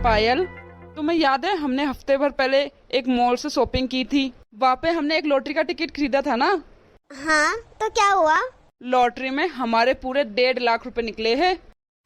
पायल, तुम्हें याद है हमने हफ्ते भर पहले एक मॉल से शॉपिंग की थी। वहाँ पे हमने एक लॉटरी का टिकट खरीदा था ना। हाँ, तो क्या हुआ? लॉटरी में हमारे पूरे 1.5 लाख रुपए निकले हैं।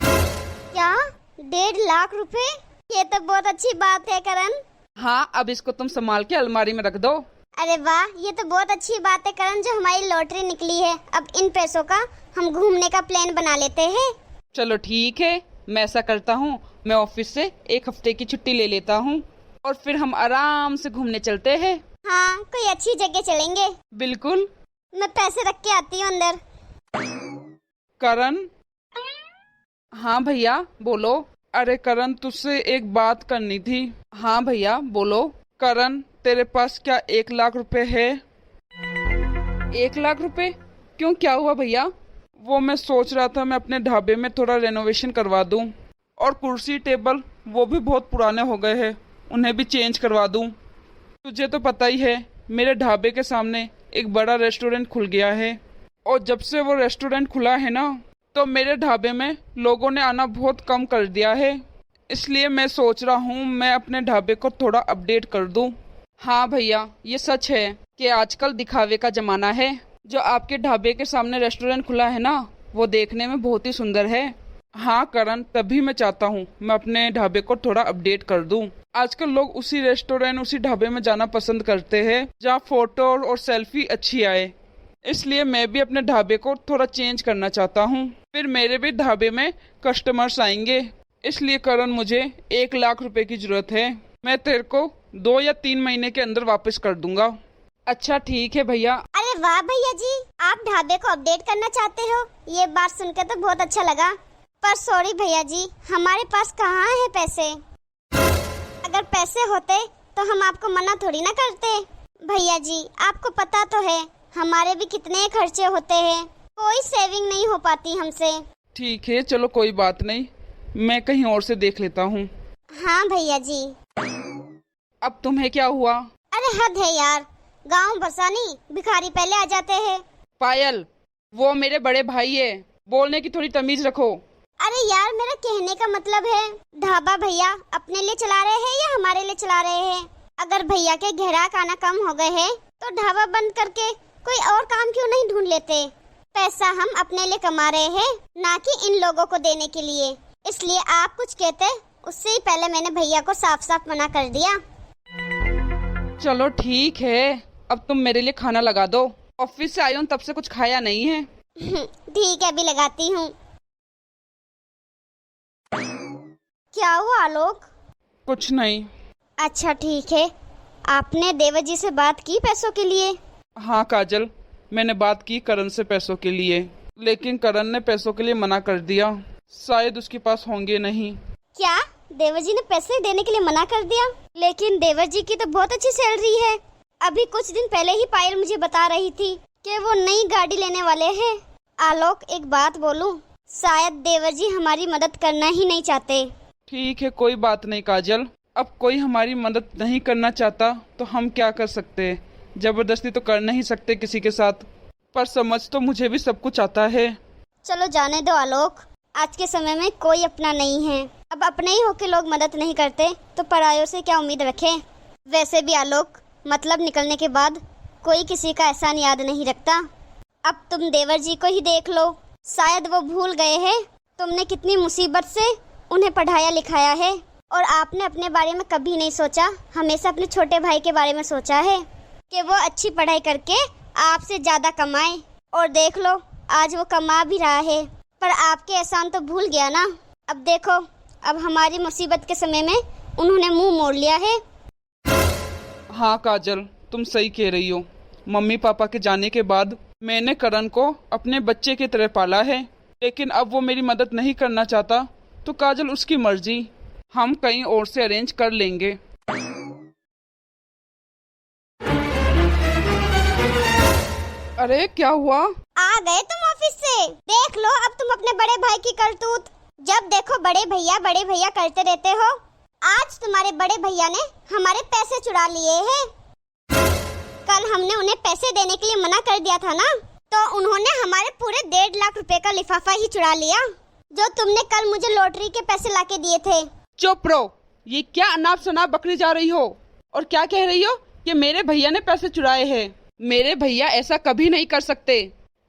क्या 1.5 लाख रुपए? ये तो बहुत अच्छी बात है करण। हाँ, अब इसको तुम संभाल के अलमारी में रख दो। अरे वाह, ये तो बहुत अच्छी बात है करण जो हमारी लॉटरी निकली है। अब इन पैसों का हम घूमने का प्लान बना लेते हैं। चलो ठीक है, मैं ऐसा करता हूँ, मैं ऑफिस से 1 हफ्ते की छुट्टी ले लेता हूँ और फिर हम आराम से घूमने चलते हैं। हाँ, कोई अच्छी जगह चलेंगे। बिल्कुल। मैं पैसे रख के आती हूँ अंदर। करण। हाँ भैया बोलो। अरे करण, तुझसे एक बात करनी थी। हाँ भैया बोलो। करण, तेरे पास क्या 1 लाख रुपए है? 1 लाख रुपए? क्यों, क्या हुआ भैया? वो मैं सोच रहा था मैं अपने ढाबे में थोड़ा रेनोवेशन करवा दूं और कुर्सी टेबल वो भी बहुत पुराने हो गए हैं, उन्हें भी चेंज करवा दूं। तुझे तो पता ही है मेरे ढाबे के सामने एक बड़ा रेस्टोरेंट खुल गया है और जब से वो रेस्टोरेंट खुला है ना, तो मेरे ढाबे में लोगों ने आना बहुत कम कर दिया है। इसलिए मैं सोच रहा हूँ मैं अपने ढाबे को थोड़ा अपडेट कर दूं। हाँ भैया, ये सच है कि आजकल दिखावे का जमाना है। जो आपके ढाबे के सामने रेस्टोरेंट खुला है ना, वो देखने में बहुत ही सुंदर है। हाँ करण, तभी मैं चाहता हूँ मैं अपने ढाबे को थोड़ा अपडेट कर दूं। आजकल लोग उसी रेस्टोरेंट, उसी ढाबे में जाना पसंद करते हैं जहाँ फोटो और सेल्फी अच्छी आए। इसलिए मैं भी अपने ढाबे को थोड़ा चेंज करना चाहता हूँ, फिर मेरे भी ढाबे में कस्टमर्स आएंगे। इसलिए करण, मुझे 1 लाख रुपए की जरूरत है। मैं तेरे को 2 या 3 महीने के अंदर वापस कर दूंगा। अच्छा ठीक है भैया। अरे वाह भैया जी, आप ढाबे को अपडेट करना चाहते हो, ये बात सुनकर तो बहुत अच्छा लगा। पर सॉरी भैया जी, हमारे पास कहाँ है पैसे। अगर पैसे होते तो हम आपको मना थोड़ी ना करते। भैया जी, आपको पता तो है हमारे भी कितने खर्चे होते हैं, कोई सेविंग नहीं हो पाती हमसे। ठीक है, चलो कोई बात नहीं, मैं कहीं और से देख लेता हूँ। हाँ भैया जी। अब तुम्हें क्या हुआ? अरे हद है यार, गांव बसानी भिखारी पहले आ जाते हैं। पायल, वो मेरे बड़े भाई है, बोलने की थोड़ी तमीज रखो। अरे यार, मेरा कहने का मतलब है ढाबा भैया अपने लिए चला रहे हैं या हमारे लिए चला रहे हैं? अगर भैया के ग्राहक आना कम हो गए हैं तो ढाबा बंद करके कोई और काम क्यों नहीं ढूंढ लेते? पैसा हम अपने लिए कमा रहे हैं, ना कि इन लोगों को देने के लिए। इसलिए आप कुछ कहते उससे ही पहले मैंने भैया को साफ साफ मना कर दिया। चलो ठीक है, अब तुम मेरे लिए खाना लगा दो। ऑफिस से आई हूँ तब से कुछ खाया नहीं है। ठीक है, अभी लगाती हूँ। क्या हुआ आलोक? कुछ नहीं। अच्छा ठीक है, आपने देवर जी से बात की पैसों के लिए? हाँ काजल, मैंने बात की करण से पैसों के लिए, लेकिन करण ने पैसों के लिए मना कर दिया। शायद उसके पास होंगे नहीं। क्या देवर जी ने पैसे देने के लिए मना कर दिया? लेकिन देवर जी की तो बहुत अच्छी सैलरी है। अभी कुछ दिन पहले ही पायल मुझे बता रही थी कि वो नई गाड़ी लेने वाले हैं। आलोक, एक बात बोलूं, शायद देवर जी हमारी मदद करना ही नहीं चाहते। ठीक है, कोई बात नहीं काजल, अब कोई हमारी मदद नहीं करना चाहता तो हम क्या कर सकते हैं? जबरदस्ती तो कर नहीं सकते किसी के साथ, पर समझ तो मुझे भी सब कुछ आता है। चलो जाने दो आलोक, आज के समय में कोई अपना नहीं है। अब अपने ही होके लोग मदद नहीं करते तो परायों से क्या उम्मीद रखें? वैसे भी आलोक, मतलब निकलने के बाद कोई किसी का एहसान याद नहीं रखता। अब तुम देवर जी को ही देख लो, शायद वो भूल गए हैं तुमने कितनी मुसीबत से उन्हें पढ़ाया लिखाया है, और आपने अपने बारे में कभी नहीं सोचा, हमेशा अपने छोटे भाई के बारे में सोचा है कि वो अच्छी पढ़ाई करके आपसे ज्यादा कमाए। और देख लो, आज वो कमा भी रहा है, पर आपके एहसान तो भूल गया ना। अब देखो, अब हमारी मुसीबत के समय में उन्होंने मुंह मोड़ लिया है। हाँ काजल, तुम सही कह रही हो। मम्मी पापा के जाने के बाद मैंने करण को अपने बच्चे की तरह पाला है, लेकिन अब वो मेरी मदद नहीं करना चाहता तो काजल उसकी मर्जी, हम कहीं और से अरेंज कर लेंगे। अरे क्या हुआ? आ गए तुम ऑफिस से? देख लो अब तुम अपने बड़े भाई की करतूत। जब देखो बड़े भैया करते रहते हो। आज तुम्हारे बड़े भैया ने हमारे पैसे चुरा लिए हैं। कल हमने उन्हें पैसे देने के लिए मना कर दिया था ना, तो उन्होंने हमारे पूरे 1.5 लाख रुपए का लिफाफा ही चुरा लिया, जो तुमने कल मुझे लॉटरी के पैसे लाके दिए थे। चुप रहो, ये क्या अनाप शनाप बकरी जा रही हो और क्या कह रही हो कि मेरे भैया ने पैसे चुराए हैं? मेरे भैया ऐसा कभी नहीं कर सकते।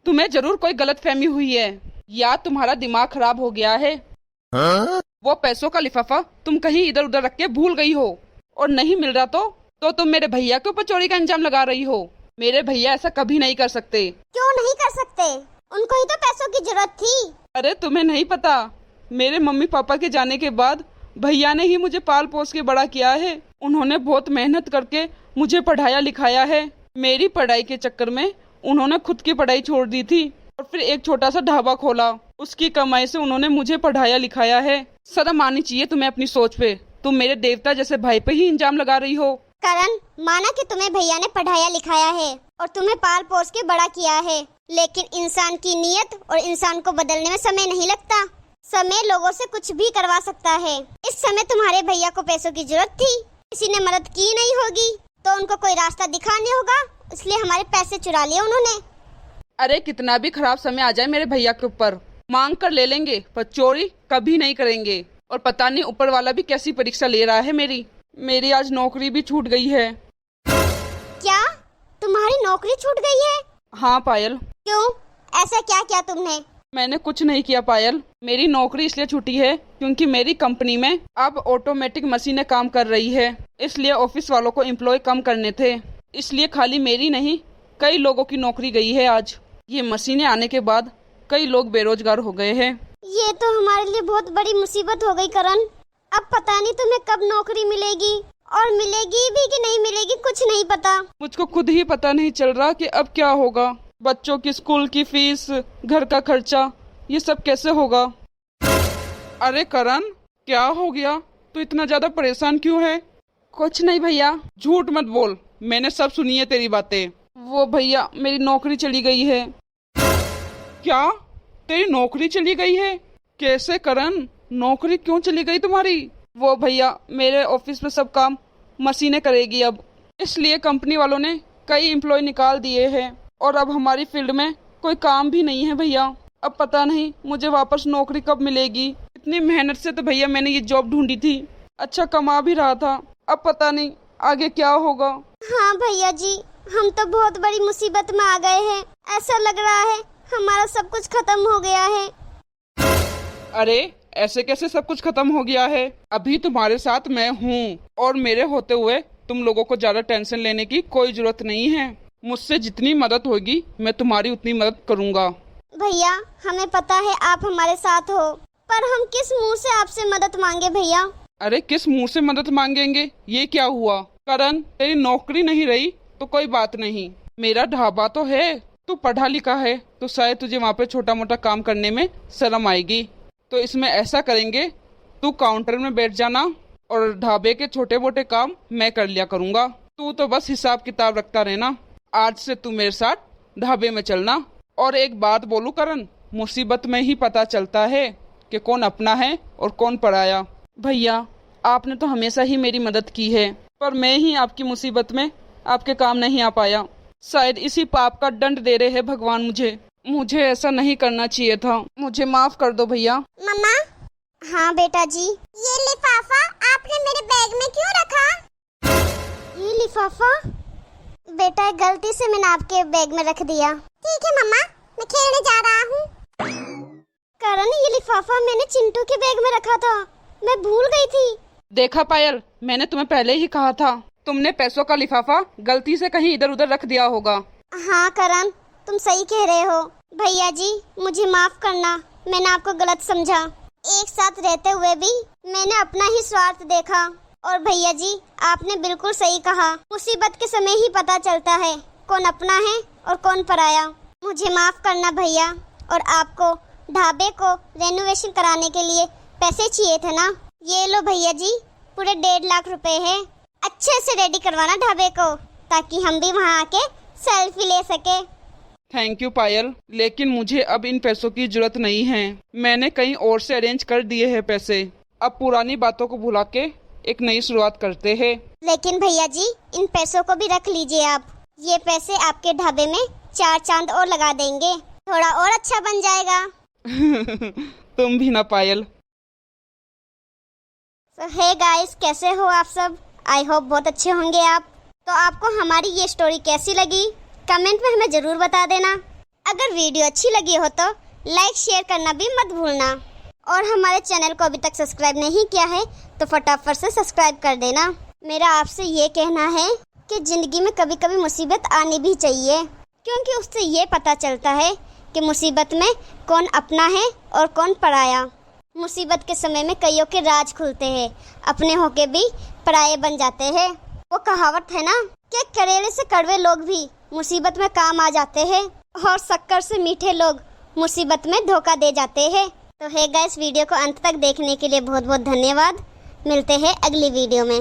तुम्हें जरूर कोई गलतफहमी हुई है या तुम्हारा दिमाग खराब हो गया है। वो पैसों का लिफाफा तुम कहीं इधर उधर रख के भूल गई हो और नहीं मिल रहा तो तुम मेरे भैया के ऊपर चोरी का इंजाम लगा रही हो। मेरे भैया ऐसा कभी नहीं कर सकते। क्यों नहीं कर सकते? उनको ही तो पैसों की जरूरत थी। अरे तुम्हें नहीं पता, मेरे मम्मी पापा के जाने के बाद भैया ने ही मुझे पाल पोस के बड़ा किया है। उन्होंने बहुत मेहनत करके मुझे पढ़ाया लिखाया है। मेरी पढ़ाई के चक्कर में उन्होंने खुद की पढ़ाई छोड़ दी थी और फिर एक छोटा सा ढाबा खोला। उसकी कमाई से उन्होंने मुझे पढ़ाया लिखाया है। शर्म आनी चाहिए तुम्हें अपनी सोच पे। तुम मेरे देवता जैसे भाई पे ही इंजाम लगा रही हो। करण, माना कि तुम्हें भैया ने पढ़ाया लिखाया है और तुम्हें पाल पोस के बड़ा किया है, लेकिन इंसान की नीयत और इंसान को बदलने में समय नहीं लगता। समय लोगों से कुछ भी करवा सकता है। इस समय तुम्हारे भैया को पैसों की जरूरत थी, किसी ने मदद की नहीं होगी तो उनको कोई रास्ता दिखाने होगा, इसलिए हमारे पैसे चुरा लिए उन्होंने। अरे कितना भी खराब समय आ जाए मेरे भैया के ऊपर, मांग कर ले लेंगे पर चोरी कभी नहीं करेंगे। और पता नहीं ऊपर वाला भी कैसी परीक्षा ले रहा है मेरी आज नौकरी भी छूट गई है। क्या तुम्हारी नौकरी छूट गई है? हाँ पायल। क्यों? ऐसा क्या किया तुमने? मैंने कुछ नहीं किया पायल। मेरी नौकरी इसलिए छूटी है क्योंकि मेरी कंपनी में अब ऑटोमेटिक मशीनें काम कर रही है, इसलिए ऑफिस वालों को एम्प्लॉय कम करने थे। इसलिए खाली मेरी नहीं कई लोगों की नौकरी गई है आज। ये मशीनें आने के बाद कई लोग बेरोजगार हो गए हैं। ये तो हमारे लिए बहुत बड़ी मुसीबत हो गई करण। अब पता नहीं तुम्हें कब नौकरी मिलेगी और मिलेगी भी कि नहीं मिलेगी, कुछ नहीं पता। मुझको खुद ही पता नहीं चल रहा कि अब क्या होगा। बच्चों की स्कूल की फीस, घर का खर्चा, ये सब कैसे होगा। अरे करण, क्या हो गया? तू इतना ज्यादा परेशान क्यों है? कुछ नहीं भैया। झूठ मत बोल, मैंने सब सुनी है तेरी बातें। वो भैया मेरी नौकरी चली गई है। क्या? तेरी नौकरी चली गई है? कैसे करण, नौकरी क्यों चली गई तुम्हारी? वो भैया मेरे ऑफिस में सब काम मशीनें करेगी अब, इसलिए कंपनी वालों ने कई एम्प्लॉय निकाल दिए हैं और अब हमारी फील्ड में कोई काम भी नहीं है भैया। अब पता नहीं मुझे वापस नौकरी कब मिलेगी। इतनी मेहनत से तो भैया मैंने ये जॉब ढूंढी थी, अच्छा कमा भी रहा था। अब पता नहीं आगे क्या होगा। हाँ भैया जी, हम तो बहुत बड़ी मुसीबत में आ गए हैं। ऐसा लग रहा है हमारा सब कुछ खत्म हो गया है। अरे ऐसे कैसे सब कुछ खत्म हो गया है? अभी तुम्हारे साथ मैं हूँ और मेरे होते हुए तुम लोगों को ज्यादा टेंशन लेने की कोई जरूरत नहीं है। मुझसे जितनी मदद होगी मैं तुम्हारी उतनी मदद करूँगा। भैया हमें पता है आप हमारे साथ हो, पर हम किस मुंह से आपसे मदद मांगे भैया? अरे किस मुंह से मदद मांगेंगे? ये क्या हुआ? करण, तेरी नौकरी नहीं रही तो कोई बात नहीं, मेरा ढाबा तो है। तू पढ़ा लिखा है तो शायद तुझे वहाँ पे छोटा मोटा काम करने में शर्म आएगी। तो इसमें ऐसा करेंगे, तू काउंटर में बैठ जाना और ढाबे के छोटे मोटे काम मैं कर लिया करूँगा। तू तो बस हिसाब किताब रखता रहना। आज से तू मेरे साथ ढाबे में चलना। और एक बात बोलूं करण, मुसीबत में ही पता चलता है कि कौन अपना है और कौन पराया। भैया आपने तो हमेशा ही मेरी मदद की है, पर मैं ही आपकी मुसीबत में आपके काम नहीं आ पाया। शायद इसी पाप का दंड दे रहे हैं भगवान मुझे ऐसा नहीं करना चाहिए था। मुझे माफ कर दो भैया। मम्मा। हाँ बेटा जी। ये लिफाफा आपने मेरे बैग में क्यों रखा? ये लिफाफा बेटा गलती से मैंने आपके बैग में रख दिया। ठीक है मम्मा, मैं खेलने जा रहा हूँ। करण, ये लिफाफा मैंने चिंटू के बैग में रखा था, मैं भूल गई थी। देखा पायल, मैंने तुम्हें पहले ही कहा था, तुमने पैसों का लिफाफा गलती से कहीं इधर उधर रख दिया होगा। हाँ करण, तुम सही कह रहे हो। भैया जी मुझे माफ करना, मैंने आपको गलत समझा। एक साथ रहते हुए भी मैंने अपना ही स्वार्थ देखा। और भैया जी आपने बिल्कुल सही कहा, मुसीबत के समय ही पता चलता है कौन अपना है और कौन पराया। मुझे माफ करना भैया। और आपको ढाबे को रेनोवेशन कराने के लिए पैसे चाहिए थे ना? ये लो भैया जी, पूरे 1.5 लाख रुपए है। अच्छे से रेडी करवाना ढाबे को, ताकि हम भी वहाँ आके सेल्फी ले सके। थैंक यू पायल, लेकिन मुझे अब इन पैसों की जरूरत नहीं है। मैंने कहीं और से अरेंज कर दिए हैं पैसे। अब पुरानी बातों को भुला के एक नई शुरुआत करते हैं। लेकिन भैया जी इन पैसों को भी रख लीजिए आप। ये पैसे आपके ढाबे में 4 चांद और लगा देंगे, थोड़ा और अच्छा बन जाएगा। तुम भी ना पायल। तो हे गाइस, कैसे हो आप सब? आई होप बहुत अच्छे होंगे आप। तो आपको हमारी ये स्टोरी कैसी लगी कमेंट में हमें ज़रूर बता देना। अगर वीडियो अच्छी लगी हो तो लाइक शेयर करना भी मत भूलना। और हमारे चैनल को अभी तक सब्सक्राइब नहीं किया है तो फटाफट से सब्सक्राइब कर देना। मेरा आपसे ये कहना है कि ज़िंदगी में कभी कभी मुसीबत आनी भी चाहिए, क्योंकि उससे ये पता चलता है कि मुसीबत में कौन अपना है और कौन पराया। मुसीबत के समय में कईयों के राज खुलते हैं, अपने होके भी पराये बन जाते हैं। वो कहावत है ना कि करेले से कड़वे लोग भी मुसीबत में काम आ जाते हैं और शक्कर से मीठे लोग मुसीबत में धोखा दे जाते हैं। तो हे गाइस, वीडियो को अंत तक देखने के लिए बहुत बहुत धन्यवाद। मिलते हैं अगली वीडियो में।